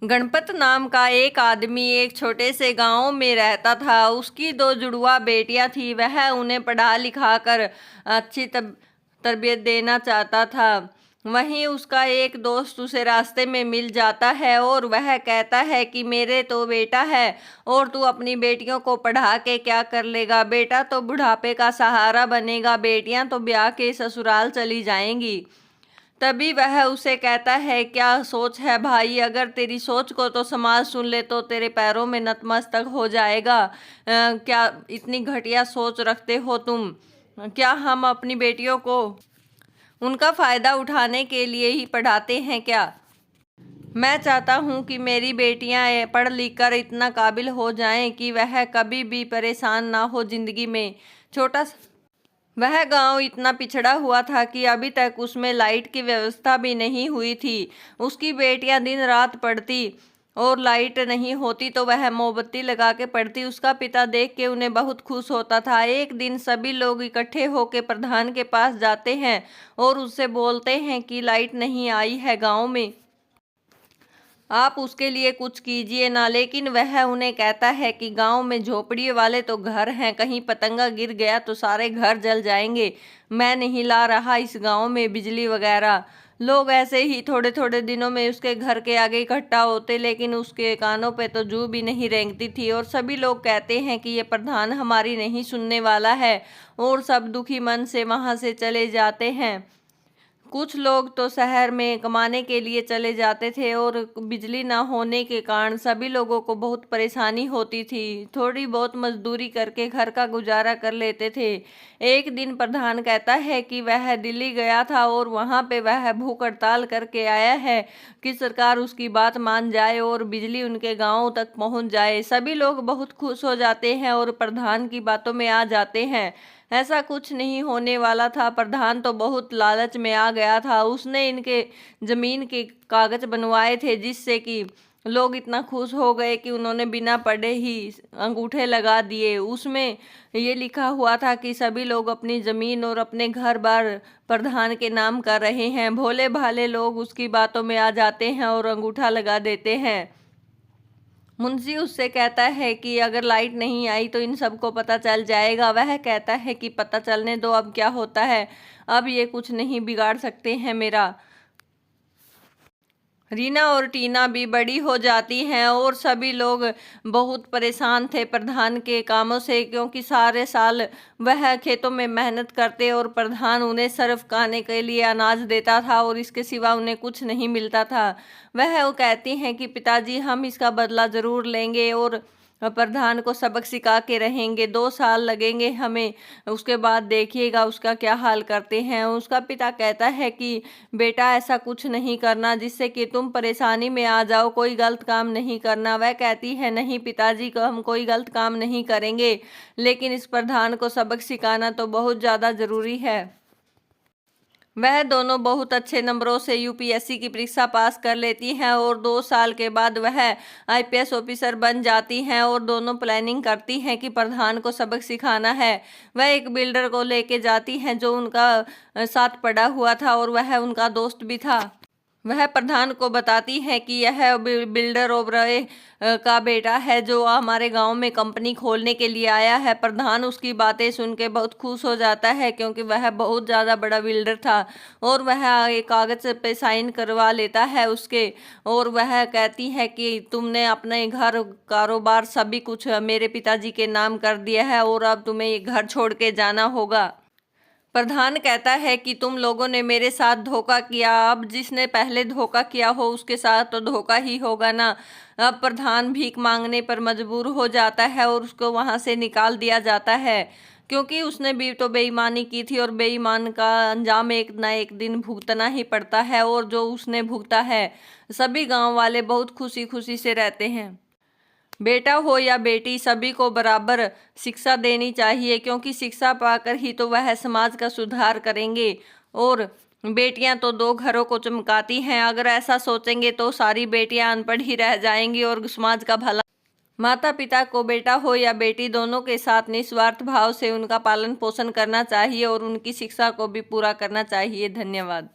गणपत नाम का एक आदमी एक छोटे से गांव में रहता था। उसकी दो जुड़वा बेटियां थी। वह उन्हें पढ़ा लिखा कर अच्छी तरबियत देना चाहता था। वहीं उसका एक दोस्त उसे रास्ते में मिल जाता है और वह कहता है कि मेरे तो बेटा है और तू अपनी बेटियों को पढ़ा के क्या कर लेगा। बेटा तो बुढ़ापे का सहारा बनेगा, बेटियां तो ब्याह के ससुराल चली जाएंगी। तभी वह उसे कहता है, क्या सोच है भाई, अगर तेरी सोच को तो समाज सुन ले तो तेरे पैरों में नतमस्तक हो जाएगा। क्या इतनी घटिया सोच रखते हो तुम? क्या हम अपनी बेटियों को उनका फ़ायदा उठाने के लिए ही पढ़ाते हैं क्या? मैं चाहता हूँ कि मेरी बेटियाँ पढ़ लिख कर इतना काबिल हो जाएं कि वह कभी भी परेशान ना हो जिंदगी में। छोटा वह गांव इतना पिछड़ा हुआ था कि अभी तक उसमें लाइट की व्यवस्था भी नहीं हुई थी। उसकी बेटियां दिन रात पढ़ती और लाइट नहीं होती तो वह मोमबत्ती लगा के पढ़ती। उसका पिता देख के उन्हें बहुत खुश होता था। एक दिन सभी लोग इकट्ठे होकर प्रधान के पास जाते हैं और उससे बोलते हैं कि लाइट नहीं आई है गांव में, आप उसके लिए कुछ कीजिए ना। लेकिन वह उन्हें कहता है कि गांव में झोपड़ी वाले तो घर हैं, कहीं पतंगा गिर गया तो सारे घर जल जाएंगे। मैं नहीं ला रहा इस गांव में बिजली वगैरह। लोग ऐसे ही थोड़े थोड़े दिनों में उसके घर के आगे इकट्ठा होते, लेकिन उसके कानों पे तो जू भी नहीं रेंगती थी। और सभी लोग कहते हैं कि ये प्रधान हमारी नहीं सुनने वाला है और सब दुखी मन से वहां से चले जाते हैं। कुछ लोग तो शहर में कमाने के लिए चले जाते थे और बिजली ना होने के कारण सभी लोगों को बहुत परेशानी होती थी। थोड़ी बहुत मजदूरी करके घर का गुजारा कर लेते थे। एक दिन प्रधान कहता है कि वह दिल्ली गया था और वहां पे वह भूख हड़ताल करके आया है कि सरकार उसकी बात मान जाए और बिजली उनके गाँव तक पहुंच जाए। सभी लोग बहुत खुश हो जाते हैं और प्रधान की बातों में आ जाते हैं। ऐसा कुछ नहीं होने वाला था। प्रधान तो बहुत लालच में आ गया था। उसने इनके जमीन के कागज बनवाए थे जिससे कि लोग इतना खुश हो गए कि उन्होंने बिना पढ़े ही अंगूठे लगा दिए। उसमें ये लिखा हुआ था कि सभी लोग अपनी जमीन और अपने घर बार प्रधान के नाम कर रहे हैं। भोले भाले लोग उसकी बातों में आ जाते हैं और अंगूठा लगा देते हैं। मुंशी उससे कहता है कि अगर लाइट नहीं आई तो इन सबको पता चल जाएगा। वह कहता है कि पता चलने दो, अब क्या होता है, अब ये कुछ नहीं बिगाड़ सकते हैं मेरा। रीना और टीना भी बड़ी हो जाती हैं और सभी लोग बहुत परेशान थे प्रधान के कामों से, क्योंकि सारे साल वह खेतों में मेहनत करते और प्रधान उन्हें सिर्फ खाने के लिए अनाज देता था और इसके सिवा उन्हें कुछ नहीं मिलता था। वह वो कहती हैं कि पिताजी हम इसका बदला ज़रूर लेंगे और प्रधान को सबक सिखा के रहेंगे। 2 साल लगेंगे हमें, उसके बाद देखिएगा उसका क्या हाल करते हैं। उसका पिता कहता है कि बेटा ऐसा कुछ नहीं करना जिससे कि तुम परेशानी में आ जाओ, कोई गलत काम नहीं करना। वह कहती है नहीं पिताजी को हम कोई गलत काम नहीं करेंगे, लेकिन इस प्रधान को सबक सिखाना तो बहुत ज़्यादा ज़रूरी है। वह दोनों बहुत अच्छे नंबरों से यूपीएससी की परीक्षा पास कर लेती हैं और 2 साल के बाद वह आईपीएस ऑफिसर बन जाती हैं और दोनों प्लानिंग करती हैं कि प्रधान को सबक सिखाना है। वह एक बिल्डर को लेके जाती हैं जो उनका साथ पढ़ा हुआ था और वह उनका दोस्त भी था। वह प्रधान को बताती है कि यह बिल्डर ओबराय का बेटा है जो हमारे गांव में कंपनी खोलने के लिए आया है। प्रधान उसकी बातें सुन के बहुत खुश हो जाता है क्योंकि वह बहुत ज़्यादा बड़ा बिल्डर था और वह एक कागज़ पे साइन करवा लेता है उसके। और वह कहती है कि तुमने अपने घर कारोबार सभी कुछ मेरे पिताजी के नाम कर दिया है और अब तुम्हें ये घर छोड़ के जाना होगा। प्रधान कहता है कि तुम लोगों ने मेरे साथ धोखा किया, अब जिसने पहले धोखा किया हो उसके साथ तो धोखा ही होगा ना। अब प्रधान भीख मांगने पर मजबूर हो जाता है और उसको वहां से निकाल दिया जाता है क्योंकि उसने भी तो बेईमानी की थी और बेईमान का अंजाम एक ना एक दिन भुगतना ही पड़ता है। और जो उसने भुगता है, सभी गांव वाले बहुत खुशी खुशी से रहते हैं। बेटा हो या बेटी सभी को बराबर शिक्षा देनी चाहिए क्योंकि शिक्षा पाकर ही तो वह समाज का सुधार करेंगे। और बेटियां तो 2 घरों को चमकाती हैं, अगर ऐसा सोचेंगे तो सारी बेटियां अनपढ़ ही रह जाएंगी और समाज का भला। माता पिता को बेटा हो या बेटी दोनों के साथ निस्वार्थ भाव से उनका पालन पोषण करना चाहिए और उनकी शिक्षा को भी पूरा करना चाहिए। धन्यवाद।